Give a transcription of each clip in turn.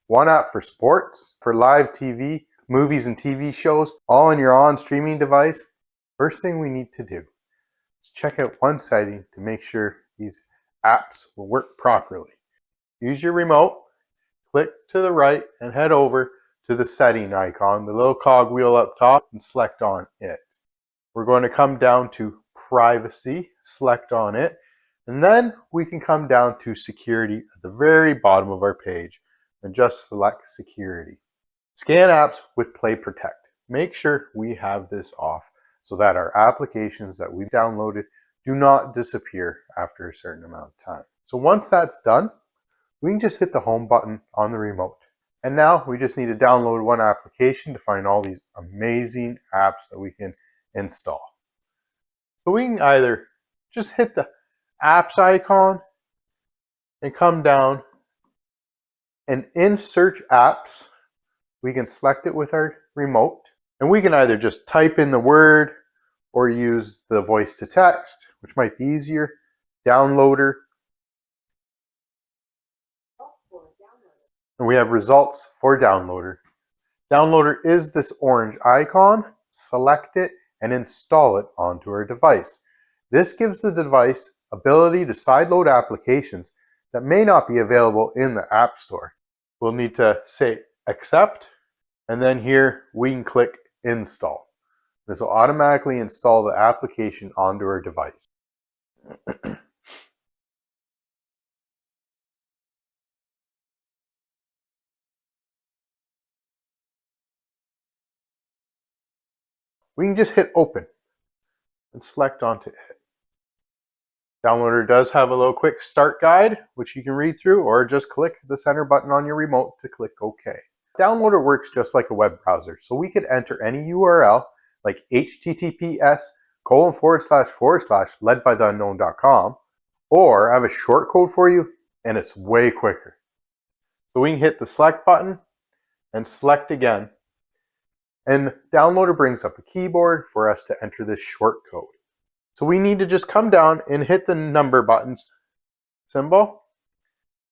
One app for sports, for live TV, movies and TV shows, all on your ONN streaming device. First thing we need to do is check out one setting to make sure these apps will work properly. Use your remote, click to the right and head over to the setting icon, the little cog wheel up top, and select on it. We're going to come down to privacy, select on it, and then we can come down to security at the very bottom of our page and just select security. Scan apps with Play Protect. Make sure we have this off so that our applications that we've downloaded do not disappear after a certain amount of time. So once that's done, we can just hit the home button on the remote. And now we just need to download one application to find all these amazing apps that we can install. So we can either just hit the apps icon and come down, and in search apps, we can select it with our remote, and we can either just type in the word or use the voice to text, which might be easier. Downloader. And we have results for downloader. Downloader is this orange icon. Select it and install it onto our device. This gives the device ability to sideload applications that may not be available in the App Store. We'll need to say accept, and then here we can click install. This will automatically install the application onto our device. We can just hit open and select onto it. Downloader does have a little quick start guide, which you can read through, or just click the center button on your remote to click OK. Downloader works just like a web browser, so we could enter any URL like https://ledbytheunknown.com, or have a short code for you, and it's way quicker. So we can hit the select button and select again, and Downloader brings up a keyboard for us to enter this short code. So we need to just come down and hit the number buttons symbol,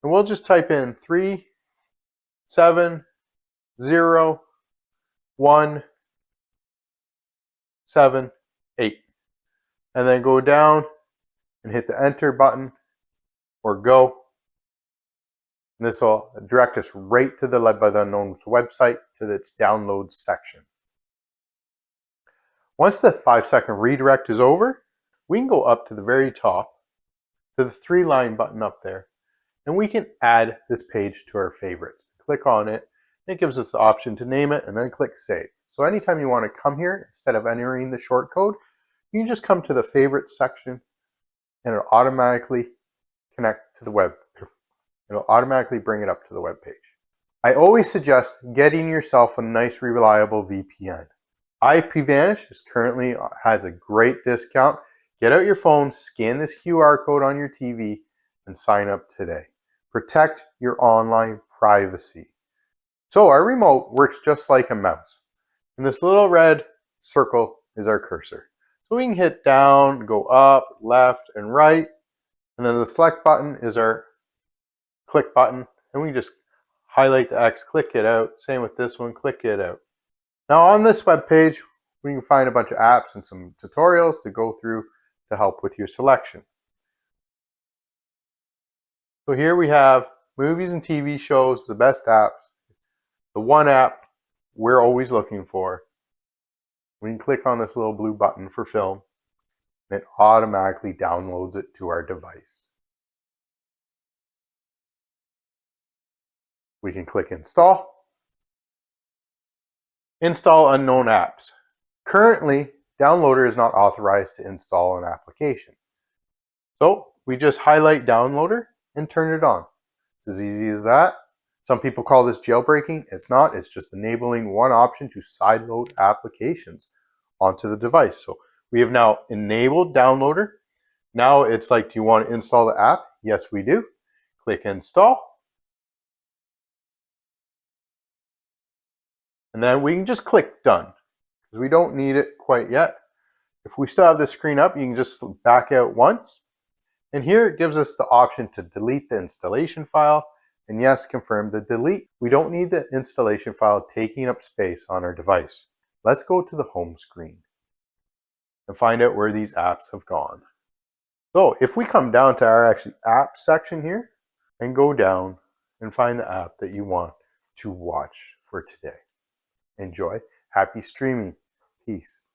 and we'll just type in 3701778, and then go down and hit the enter button or go. And this will direct us right to the Led by the Unknown's website to its downloads section. Once the 5-second redirect is over, we can go up to the very top to the 3-line button up there, and we can add this page to our favorites. Click on it, and it gives us the option to name it, and then click save. So anytime you want to come here, instead of entering the short code, you can just come to the favorites section, and it'll automatically connect to the web. It'll automatically bring it up to the web page. I always suggest getting yourself a nice, reliable VPN. IPVanish currently has a great discount. Get out your phone, scan this QR code on your TV, and sign up today. Protect your online privacy. So our remote works just like a mouse. And this little red circle is our cursor. So we can hit down, go up, left, and right. And then the select button is our click button. And we just highlight the X, click it out. Same with this one, click it out. Now on this web page, we can find a bunch of apps and some tutorials to go through to help with your selection. So here we have movies and TV shows, the best apps, the one app we're always looking for. We can click on this little blue button for film, and it automatically downloads it to our device. We can click install. Install unknown apps. Currently, Downloader is not authorized to install an application. So we just highlight Downloader and turn it on. It's as easy as that. Some people call this jailbreaking. It's not. It's just enabling one option to sideload applications onto the device. So we have now enabled Downloader. Now it's like, do you want to install the app? Yes, we do. Click install. And then we can just click done, because we don't need it quite yet. If we still have this screen up, you can just back out once. And here it gives us the option to delete the installation file And yes, confirm the delete. We don't need the installation file taking up space on our device. Let's go to the home screen and find out where these apps have gone. So if we come down to our app section here and go down and find the app that you want to watch for today. Enjoy. Happy streaming. Peace.